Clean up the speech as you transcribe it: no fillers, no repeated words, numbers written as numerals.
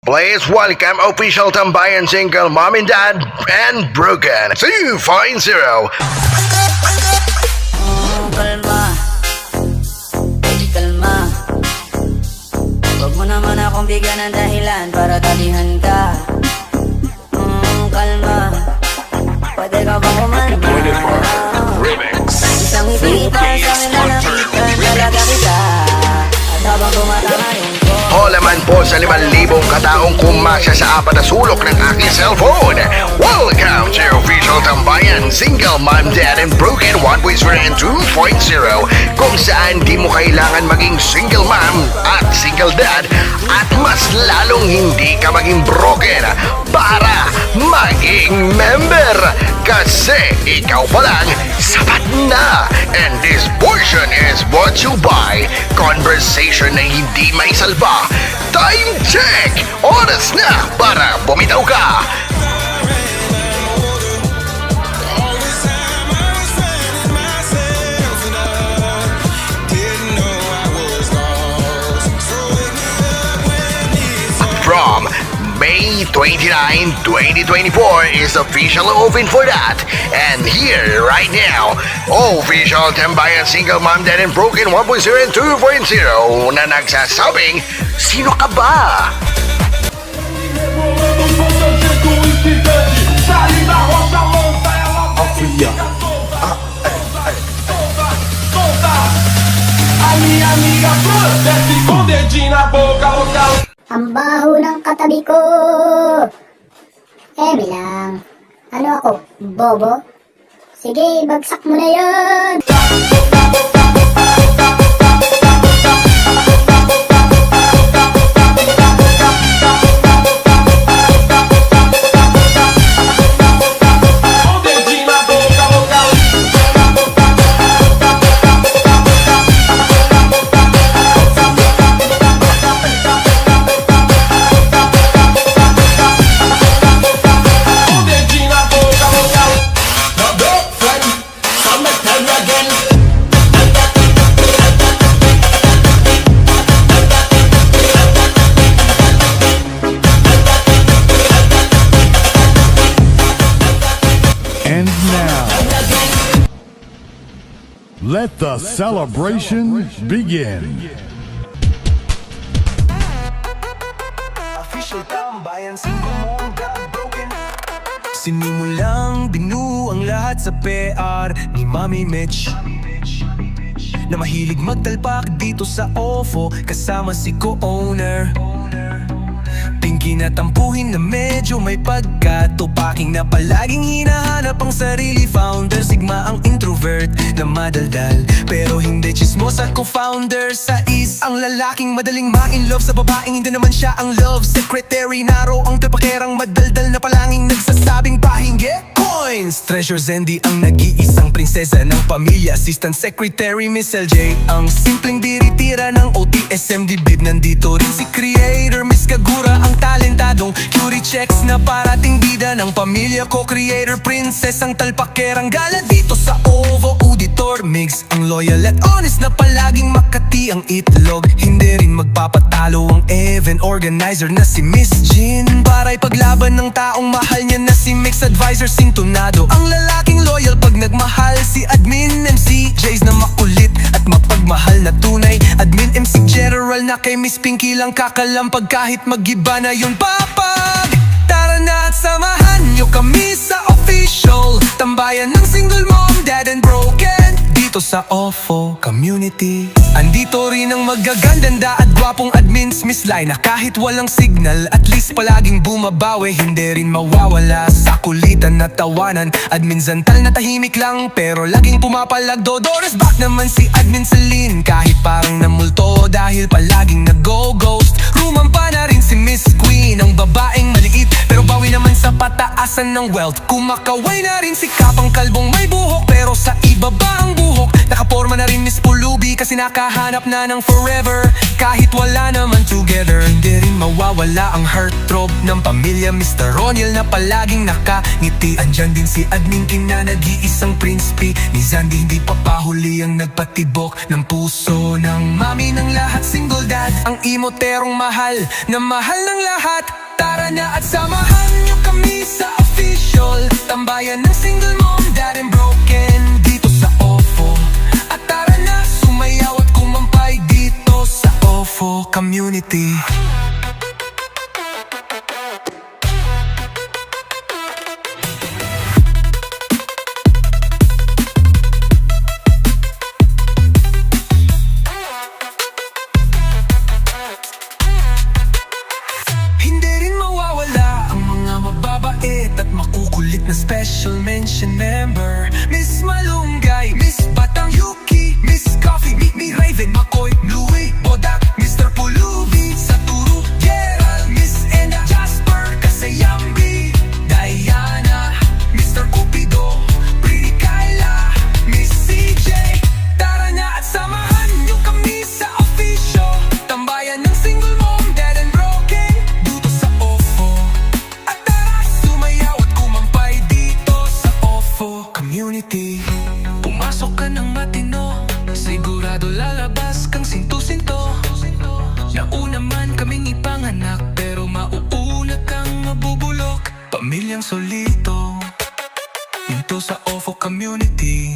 Please welcome official Tambayan single Mom and Dad and Broken 2.0. Kalma, kalma. Huwag mo naman akong bigyan ng dahilan para talihan ka. Kalma, pwede ka ba kumalma? Isang ngiti pa sa akin na nakita talaga kita. At habang tumatama yung ko, Holaman po sa 5,000 kataong kumasya sa apat na sulok ng aking cellphone. Welcome to official Tambayan single Mom, Dad and Broken 1.0 and 2.0, kung saan di mo kailangan maging single mom at single dad at mas lalong hindi ka maging broken para maging member, kasi ikaw pa lang sapat na. And this portion is brought to you by Conversation na hindi may salba. Time check! Oras na para bumitaw ka! From May 29, 2024 is official open for that. And here, right now, official Tambayan single Mom, Dad and Broken 1.0 and 2.0 na nagsasabing, sino ka ba? A minha amiga Flor desce com o dedinho na boca, local. Ang baho ng katabi ko. Bilang. Ano ako? Bobo? Sige, bagsak mo na yun. Com o dedinho na boca, local. Com o dedinho na boca, local. My girlfriend, come and tell me again. And now, let the celebration begin. Official Tambayan single Mom, Dad Broken. Sinimulang binuo ang lahat sa PR ni Mami Mitch, na mahilig magtalpak dito sa OFO kasama si co-owner. Pinky na tampuhin na medyo may pagkatupaking na palaging hinahanap ang sarili. Founder Sigma ang introvert na madaldal pero hindi chismosa. Co-founder sa ang lalaking madaling ma-in-love sa babaeng hindi naman siya ang love secretary. Naro ang tapakerang madaldal na palanging nagsasabing pahingi coins. Treasure Zendi ang nag-iisang prinsesa ng pamilya. Assistant Secretary Miss LJ ang simpleng biritira ng OTSMD bib. Nandito rin si Creator Miss Kagura ang talentadong cutie checks na parating bida ng pamilya ko. Creator Princess ang talpakerang gala dito sa OVO. Auditor Mix ang loyal at honest na palaging makati ang itlog. Hindi rin magpapatalo ang event organizer na si Miss Jean. Paray paglaban ng taong mahal niya na si Mix Advisor Sintonado. Ang lalaking loyal pag nagmahal. Si Admin MC Jays na makulit at mapagmahal na tunay. Admin MC General na kay Miss Pinky lang kakalampag kahit mag-iba na yun papag. Tara na at samahan nyo kami sa official Tambayan ng single Mom, Dad and Broken dito sa OFO community. Andito rin ang magagandanda at gwapong admins Miss Lai na kahit walang signal at least palaging bumabawi. Hindi rin mawawala sa kulitan na tawanan. Admin Zantal na tahimik lang pero laging pumapalag. Dodores back naman si Admin Celine kahit parang namulto dahil palaging nag-go-ghost. Rumampa na rin si Miss Queen ang babaeng maliit pero bawi naman sa kataasan ng wealth. Kumakaway na rin si Kapang kalbong may buhok, pero sa iba ba ang buhok? Nakaporma na rin Miss Pulubi kasi nakahanap na ng forever. Kahit wala naman together, hindi rin mawawala ang heartthrob ng pamilya Mr. Roniel na palaging nakangiti. Andyan din si Admin King na nag-iisang Prince P. Ni Zandy hindi pa pahuli ang nagpatibok ng puso ng mami ng lahat single dad. Ang imoterong mahal na mahal ng lahat. Tara na at samahan niyo kami sa official tambayan ng single mom, dad and broken dito sa OFO. At tara na sumayaw at kumampay dito sa OFO community. Hindi rin mawawala ang mga mababait at makukulit na special mention member. Miss Malunggay, Miss Batang Yuki, Miss Coffee, Meet Me Raven, Makoy, Louie, Bodak, Mr. Pulubi, Saturo, Gerald, Miss Ena, Jasper, Kasayambi, Diana, Mr. Cupido, Pretty Kyla, Miss CJ. Tara na at samahan niyo kami sa official tambayan ng single mom, dad and broken dito sa OFO. At tara sumayaw at kumampay dito sa OFO community. Pumasok ka ng matino, sigurado lalabas kang sinto-sinto. Nauna man kaming ipanganak, pero mauuna kang mabubulok. Pamilyang solito dito sa OFO community.